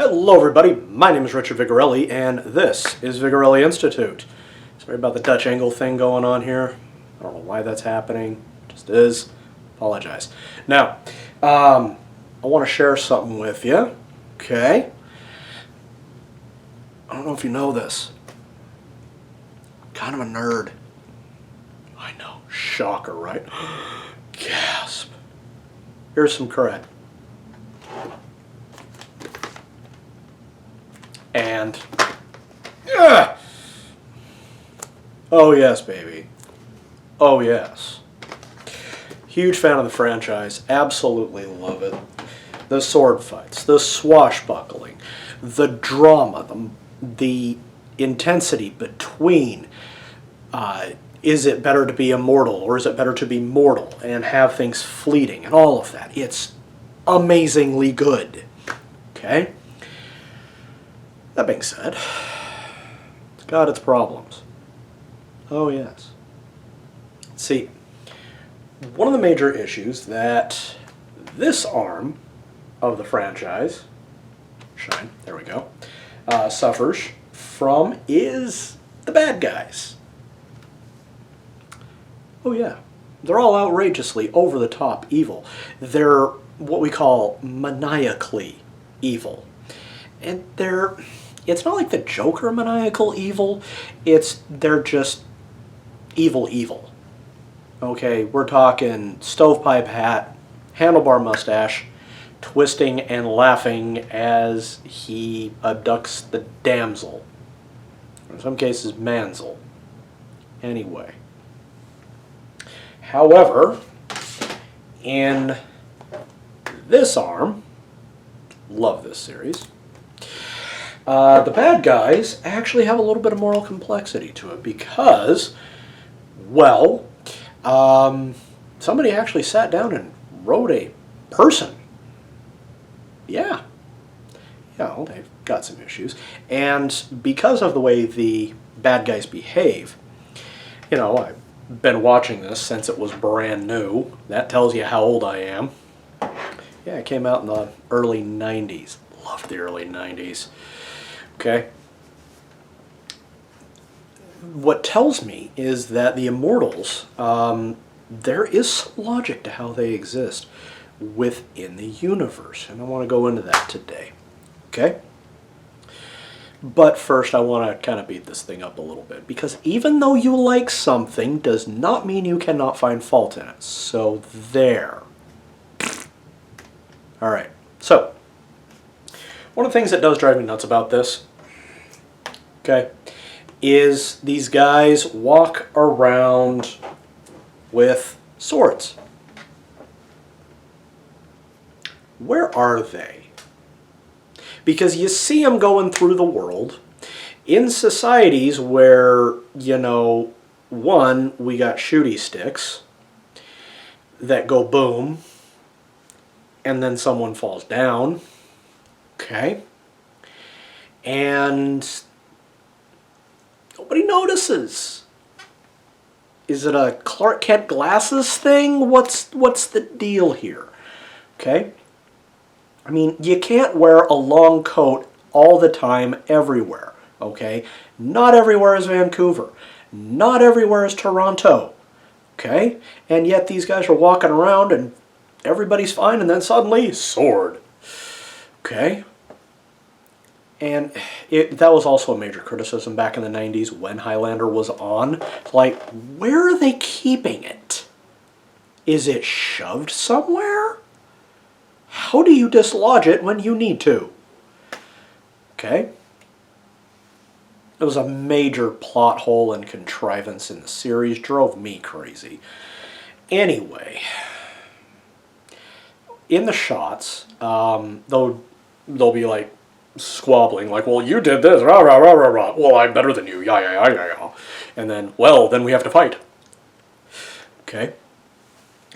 Hello everybody, my name is Richard Vigorelli and this is Vigorelli Institute. Sorry about the Dutch angle thing going on here. I don't know why that's happening, it just is. Apologize. Now, I want to share something with you, okay? I don't know if you know this. I'm kind of a nerd. I know, shocker, right? Gasp. Here's some cred. And, oh yes, baby. Oh yes. Huge fan of the franchise. Absolutely love it. The sword fights, the swashbuckling, the drama, the intensity between is it better to be immortal or is it better to be mortal and have things fleeting and all of that. It's amazingly good. Okay? That being said, it's got its problems. Oh yes. See, one of the major issues that this arm of the franchise, shine, there we go, suffers from is the bad guys. Oh yeah, they're all outrageously over-the-top evil. They're what we call maniacally evil. And it's not like the Joker maniacal evil, they're just evil. Okay, we're talking stovepipe hat, handlebar mustache, twisting and laughing as he abducts the damsel. In some cases, manzel. Anyway. However, in this arm, love this series, the bad guys actually have a little bit of moral complexity to it because, well, somebody actually sat down and wrote a person. Yeah. Yeah, well, they've got some issues. And because of the way the bad guys behave, you know, I've been watching this since it was brand new. That tells you how old I am. Yeah, it came out in the early 90s. Loved the early 90s. Okay. What tells me is that the Immortals, there is some logic to how they exist within the universe, and I want to go into that today. Okay? But first I want to kind of beat this thing up a little bit, because even though you like something does not mean you cannot find fault in it. So there. Alright, so one of the things that does drive me nuts about this, okay, is these guys walk around with swords. Where are they? Because you see them going through the world in societies where, you know, one, we got shooty sticks that go boom, and then someone falls down, okay, and nobody notices. Is it a Clark Kent glasses thing? What's the deal here? Okay? I mean, you can't wear a long coat all the time everywhere, okay? Not everywhere is Vancouver. Not everywhere is Toronto, okay? And yet these guys are walking around and everybody's fine, and then suddenly, sword, okay? And that was also a major criticism back in the 90s when Highlander was on. Like, where are they keeping it? Is it shoved somewhere? How do you dislodge it when you need to? Okay? It was a major plot hole and contrivance in the series. Drove me crazy. Anyway, in the shots, they'll be like squabbling, like, well, you did this, rah, rah, rah, rah, rah. Well, I'm better than you, yeah, yeah, yeah, yeah, yeah. And then, well, then we have to fight. Okay?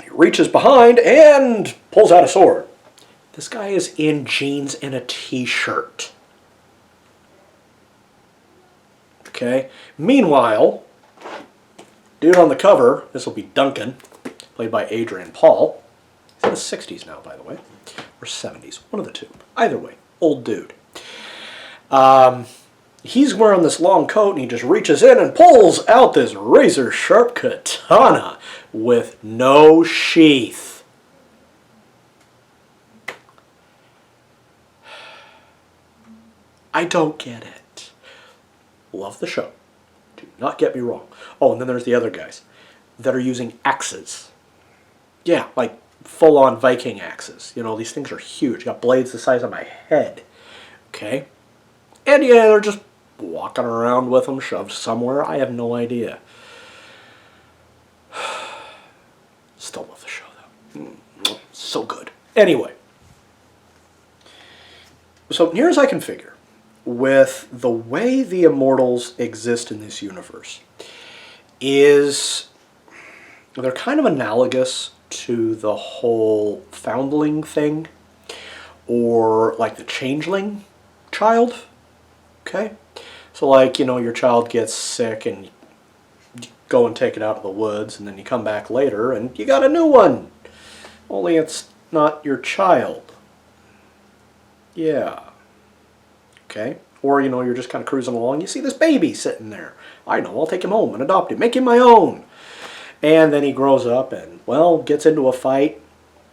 He reaches behind and pulls out a sword. This guy is in jeans and a t-shirt. Okay? Meanwhile, dude on the cover, this will be Duncan, played by Adrian Paul. He's in the 60s now, by the way. Or 70s, one of the two. Either way, old dude. He's wearing this long coat, and he just reaches in and pulls out this razor-sharp katana with no sheath. I don't get it. Love the show. Do not get me wrong. Oh, and then there's the other guys that are using axes. Yeah, like full-on Viking axes. You know, these things are huge. Got blades the size of my head. Okay? And yeah, they're just walking around with them, shoved somewhere. I have no idea. Still love the show, though. So good. Anyway. So near as I can figure, with the way the Immortals exist in this universe, is they're kind of analogous to the whole foundling thing, or like the changeling child. Okay? So like, you know, your child gets sick and you go and take it out of the woods, and then you come back later and you got a new one. Only it's not your child. Yeah. Okay? Or, you know, you're just kind of cruising along, you see this baby sitting there. I know, I'll take him home and adopt him, make him my own. And then he grows up and, well, gets into a fight.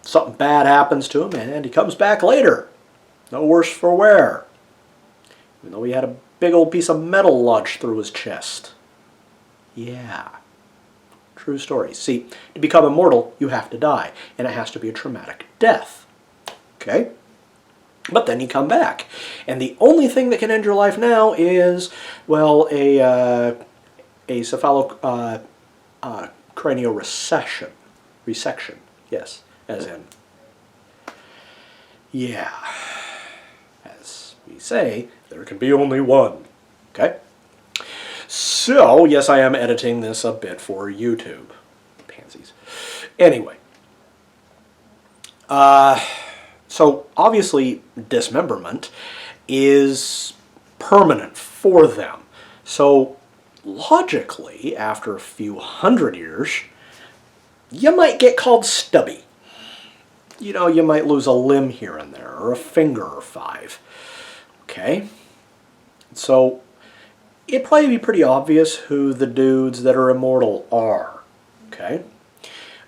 Something bad happens to him, and he comes back later. No worse for wear. Even though he had a big old piece of metal lodged through his chest. Yeah. True story. See, to become immortal, you have to die. And it has to be a traumatic death. Okay? But then you come back. And the only thing that can end your life now is, well, a cranioresection. Resection. Yes. As in, yeah. As we say, there can be only one. Okay? So, yes, I am editing this a bit for YouTube. Pansies. Anyway. So, obviously, dismemberment is permanent for them. So, logically, after a few hundred years, you might get called stubby. You know, you might lose a limb here and there, or a finger or 5. Okay? So, it'd probably be pretty obvious who the dudes that are immortal are. Okay?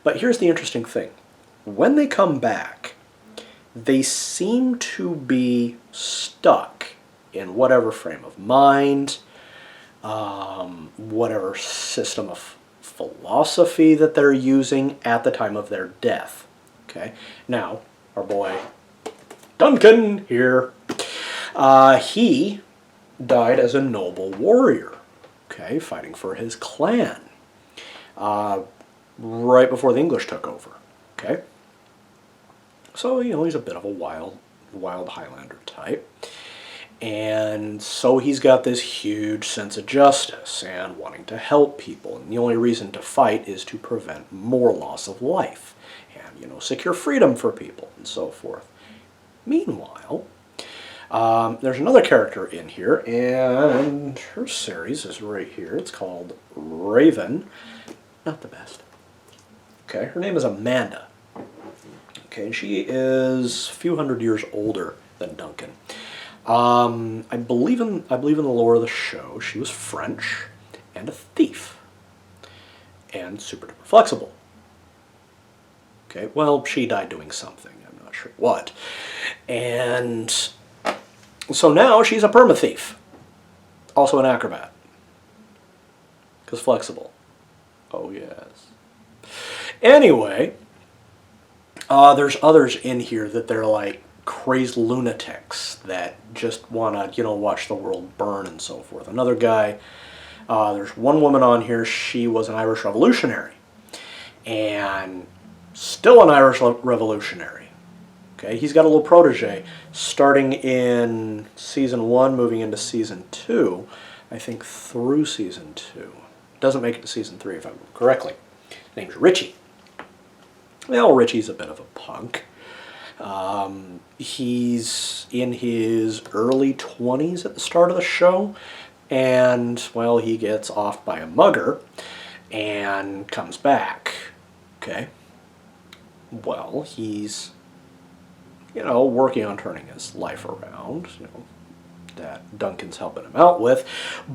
But here's the interesting thing. When they come back, they seem to be stuck in whatever frame of mind, whatever system of philosophy that they're using at the time of their death. Okay? Now, our boy Duncan here, he died as a noble warrior, okay, fighting for his clan, right before the English took over, okay? So, you know, he's a bit of a wild Highlander type. And so he's got this huge sense of justice and wanting to help people. And the only reason to fight is to prevent more loss of life and, you know, secure freedom for people and so forth. Meanwhile, there's another character in here, and her series is right here. It's called Raven. Not the best. Okay, her name is Amanda. Okay, and she is a few hundred years older than Duncan. I believe in the lore of the show, she was French and a thief. And super duper flexible. Okay, well, she died doing something. I'm not sure what. And so now she's a perma-thief. Also an acrobat. Because flexible. Oh, yes. Anyway, there's others in here that they're like crazed lunatics that just want to, you know, watch the world burn and so forth. Another guy, there's one woman on here, she was an Irish revolutionary. And still an Irish revolutionary. Okay, he's got a little protege starting in season 1, moving into season 2, I think through season 2. Doesn't make it to season 3 if I remember correctly. His name's Richie. Well, Richie's a bit of a punk. He's in his early 20s at the start of the show, and, well, he gets off by a mugger and comes back. Okay? Well, he's, you know, working on turning his life around, you know, that Duncan's helping him out with,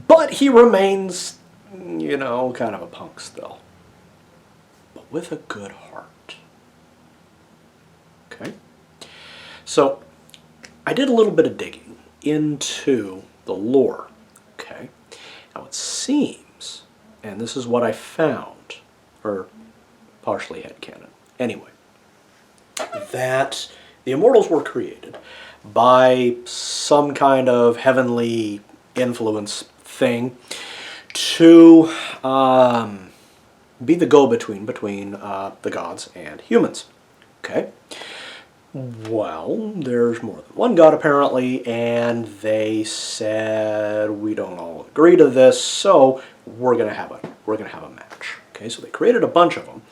but he remains, you know, kind of a punk still, but with a good heart. Okay? So, I did a little bit of digging into the lore. Okay? Now it seems, and this is what I found, or partially headcanon, anyway, that the Immortals were created by some kind of heavenly influence thing to be the go-between between the gods and humans. Okay? Well, there's more than one god apparently, and they said we don't all agree to this, so we're gonna have a match. Okay, so they created a bunch of them,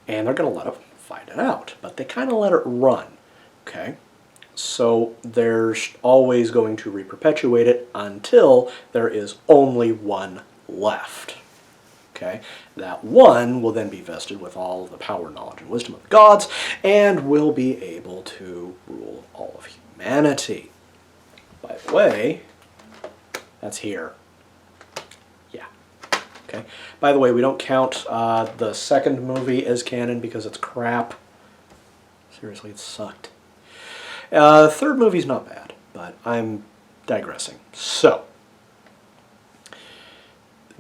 and they're gonna let them fight it out, but they kind of let it run. Okay, so there's always going to re-perpetuate it until there is only one left. Okay, that one will then be vested with all the power, knowledge, and wisdom of the gods, and will be able to rule all of humanity. By the way, that's here. Yeah. Okay. By the way, we don't count the second movie as canon because it's crap. Seriously, it sucked. The third movie's not bad, but I'm digressing. So,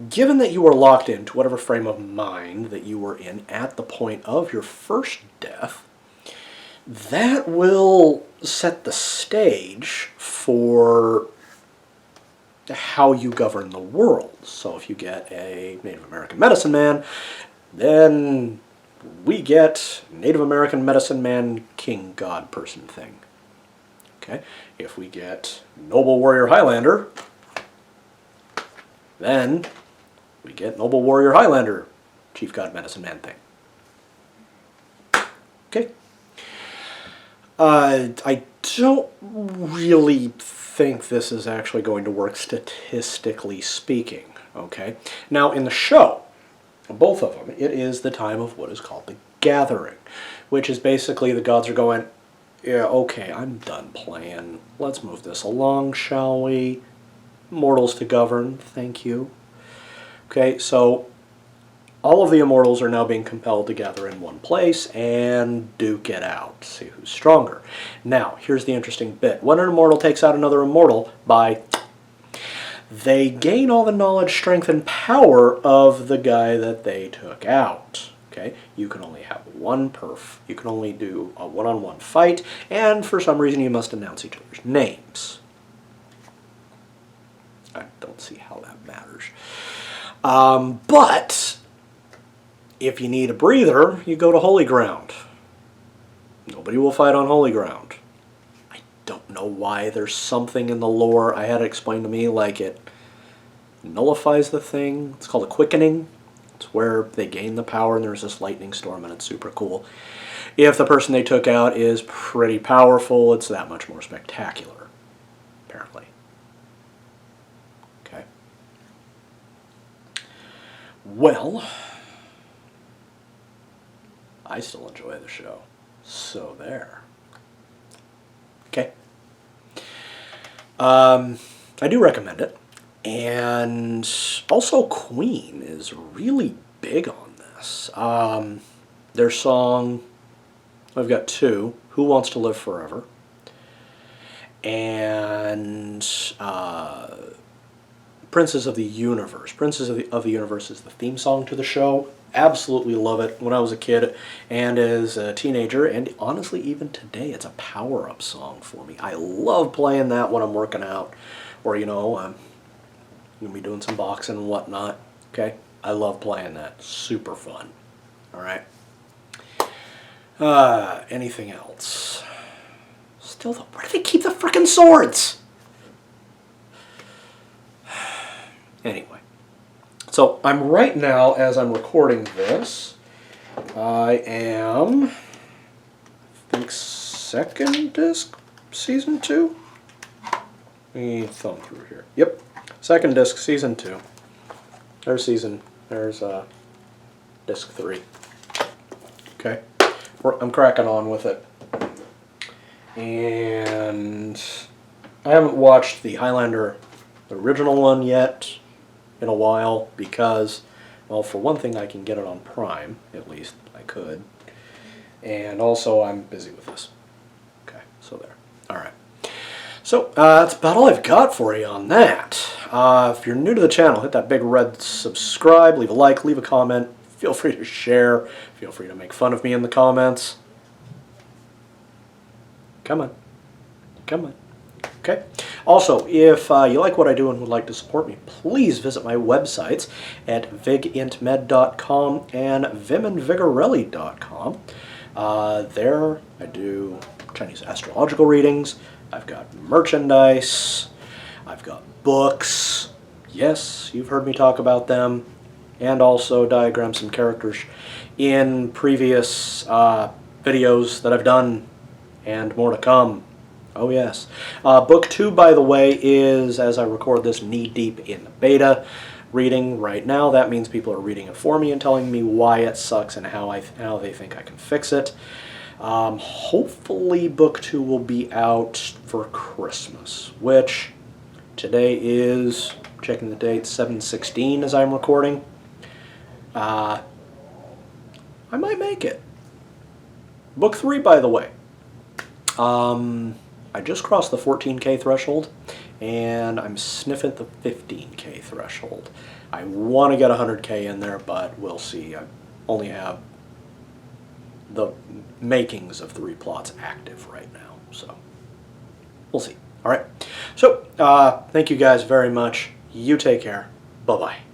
given that you are locked into whatever frame of mind that you were in at the point of your first death, that will set the stage for how you govern the world. So if you get a Native American medicine man, then we get Native American medicine man king god person thing. Okay? If we get noble warrior Highlander, then we get noble warrior Highlander chief god medicine man thing. Okay. I don't really think this is actually going to work statistically speaking. Okay. Now in the show, both of them, it is the time of what is called the Gathering, which is basically the gods are going, yeah, okay, I'm done playing. Let's move this along, shall we? Mortals to govern, thank you. Okay, so all of the Immortals are now being compelled to gather in one place and duke it out, see who's stronger. Now, here's the interesting bit. When an Immortal takes out another Immortal, they gain all the knowledge, strength, and power of the guy that they took out. Okay, you can only have one perf. You can only do a one-on-one fight, and for some reason you must announce each other's names. I don't see how that matters. But if you need a breather, you go to Holy Ground. Nobody will fight on Holy Ground. I don't know why. There's something in the lore I had it explained to me, like it nullifies the thing. It's called a quickening. It's where they gain the power and there's this lightning storm and it's super cool. If the person they took out is pretty powerful, it's that much more spectacular, apparently. Okay. Well, I still enjoy the show. So there. Okay. I do recommend it. And also Queen is really big on this. Their song, I've got two, Who Wants to Live Forever, and Princes of the Universe. Princes of the Universe is the theme song to the show. Absolutely love it. When I was a kid and as a teenager, and honestly even today, it's a power-up song for me. I love playing that when I'm working out, or I'm going to be doing some boxing and whatnot. Okay? I love playing that. Super fun. Alright? Anything else? Still though, where do they keep the frickin' swords? Anyway. So, I'm right now, as I'm recording this, I am, I think, second disc, season 2? Let me thumb through here. Yep. Second disc, season 2. There's disc 3. Okay. I'm cracking on with it. And I haven't watched the Highlander, the original one yet in a while because, well, for one thing, I can get it on Prime, at least I could. And also, I'm busy with this. Okay, so there. All right. So, that's about all I've got for you on that. If you're new to the channel, hit that big red subscribe, leave a like, leave a comment. Feel free to share. Feel free to make fun of me in the comments. Come on. Come on. Okay. Also, if you like what I do and would like to support me, please visit my websites at vigintmed.com and vimandvigorelli.com. There I do Chinese astrological readings. I've got merchandise. I've got books. Yes, you've heard me talk about them. And also diagram some characters in previous videos that I've done and more to come. Oh yes. Book 2, by the way, is, as I record this, knee-deep in the beta reading right now. That means people are reading it for me and telling me why it sucks and how they think I can fix it. Hopefully Book 2 will be out for Christmas, which today is, checking the date, 7/16 as I'm recording. I might make it. Book 3, by the way. I just crossed the 14K threshold, and I'm sniffing the 15K threshold. I want to get 100K in there, but we'll see. I only have the makings of 3 plots active right now, so we'll see. All right. So, thank you guys very much. You take care. Bye-bye.